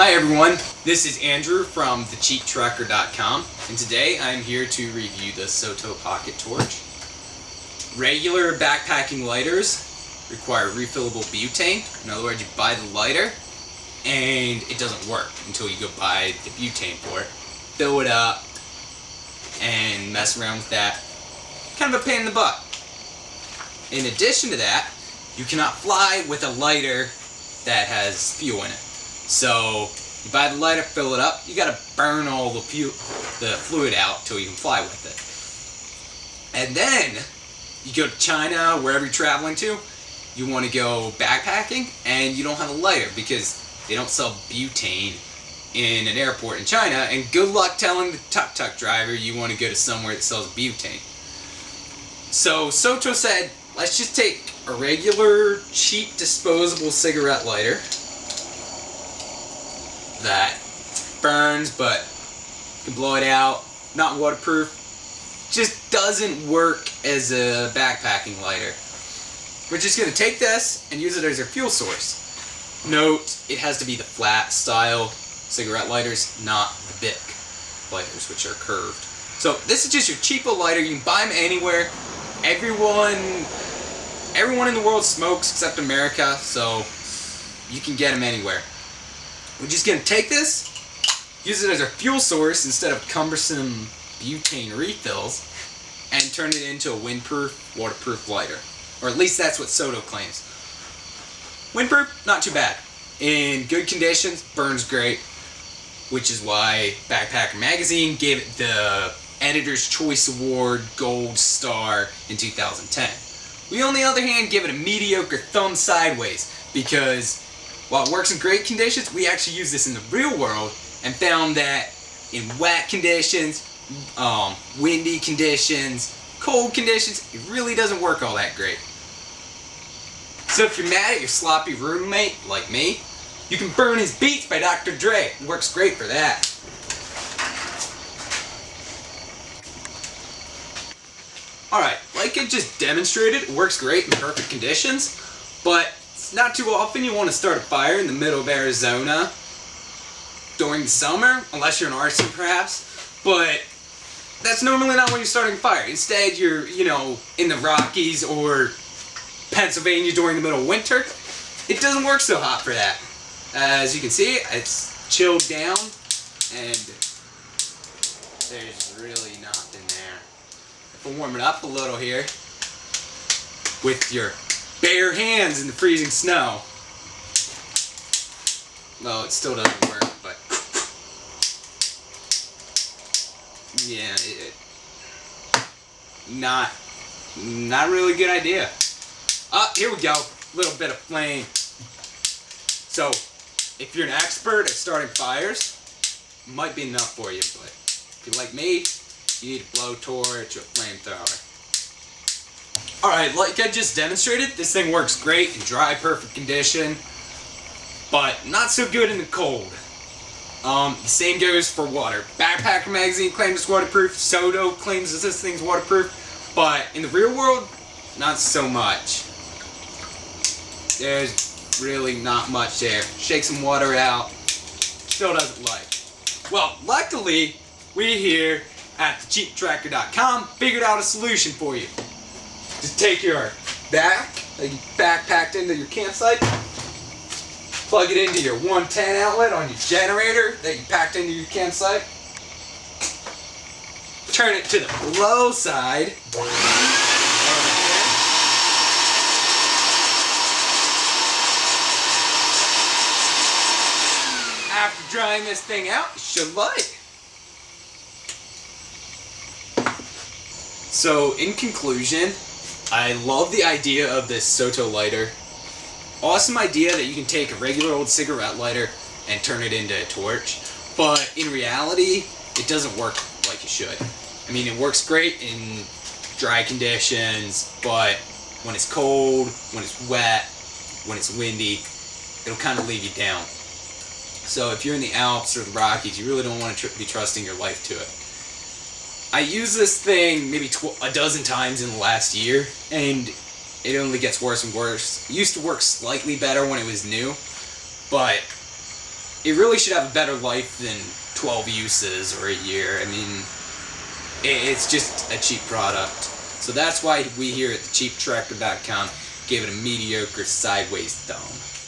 Hi everyone, this is Andrew from thecheaptrucker.com, and today I'm here to review the Soto Pocket Torch. Regular backpacking lighters require refillable butane. In other words, you buy the lighter and it doesn't work until you go buy the butane for it. Fill it up and mess around with that. Kind of a pain in the butt. In addition to that, you cannot fly with a lighter that has fuel in it. So you buy the lighter, fill it up, you gotta burn all the fluid out till you can fly with it. And then you go to China, wherever you're traveling to, you want to go backpacking and you don't have a lighter because they don't sell butane in an airport in China, and good luck telling the tuk-tuk driver you want to go to somewhere that sells butane. So Soto said, let's just take a regular, cheap, disposable cigarette lighter that burns but can blow it out, not waterproof, just doesn't work as a backpacking lighter. We're just going to take this and use it as our fuel source. Note, it has to be the flat style cigarette lighters, not the Bic lighters, which are curved. So this is just your cheapo lighter. You can buy them anywhere. Everyone in the world smokes except America, so you can get them anywhere. We're just going to take this, use it as our fuel source instead of cumbersome butane refills, and turn it into a windproof, waterproof lighter. Or at least that's what Soto claims. Windproof, not too bad. In good conditions, burns great, which is why Backpacker Magazine gave it the Editor's Choice Award Gold Star in 2010. We, on the other hand, give it a mediocre thumb sideways because while it works in great conditions, we actually use this in the real world and found that in wet conditions, windy conditions, cold conditions, it really doesn't work all that great. So if you're mad at your sloppy roommate, like me, you can burn his Beats by Dr. Dre. It works great for that. Alright, like I just demonstrated, it works great in perfect conditions, but not too often you want to start a fire in the middle of Arizona during the summer, unless you're an arson perhaps, but that's normally not when you're starting a fire. Instead, you're, in the Rockies or Pennsylvania during the middle of winter. It doesn't work so hot for that. As you can see, it's chilled down, and there's really nothing there. If I warm it up a little here, with your bare hands in the freezing snow. Well, it still doesn't work, but yeah, not really a good idea. Here we go. A little bit of flame. So, if you're an expert at starting fires, it might be enough for you, but if you're like me, you need a blowtorch or a flamethrower. Alright, like I just demonstrated, this thing works great in dry, perfect condition, but not so good in the cold. The same goes for water. Backpacker Magazine claims it's waterproof, Soto claims that this thing's waterproof, but in the real world, not so much. There's really not much there. Shake some water out, still doesn't like. Well, luckily, we here at thecheaptrucker.com figured out a solution for you. Just take your back that you backpacked into your campsite, plug it into your 110 outlet on your generator that you packed into your campsite, turn it to the low side, after drying this thing out, it should light. So, in conclusion, I love the idea of this Soto lighter. Awesome idea that you can take a regular old cigarette lighter and turn it into a torch, but in reality, it doesn't work like it should. I mean, it works great in dry conditions, but when it's cold, when it's wet, when it's windy, it'll kind of leave you down. So if you're in the Alps or the Rockies, you really don't want to be trusting your life to it. I used this thing maybe a dozen times in the last year, and it only gets worse and worse. It used to work slightly better when it was new, but it really should have a better life than 12 uses or a year. I mean, it's just a cheap product. So that's why we here at thecheaptractor.com gave it a mediocre sideways thumb.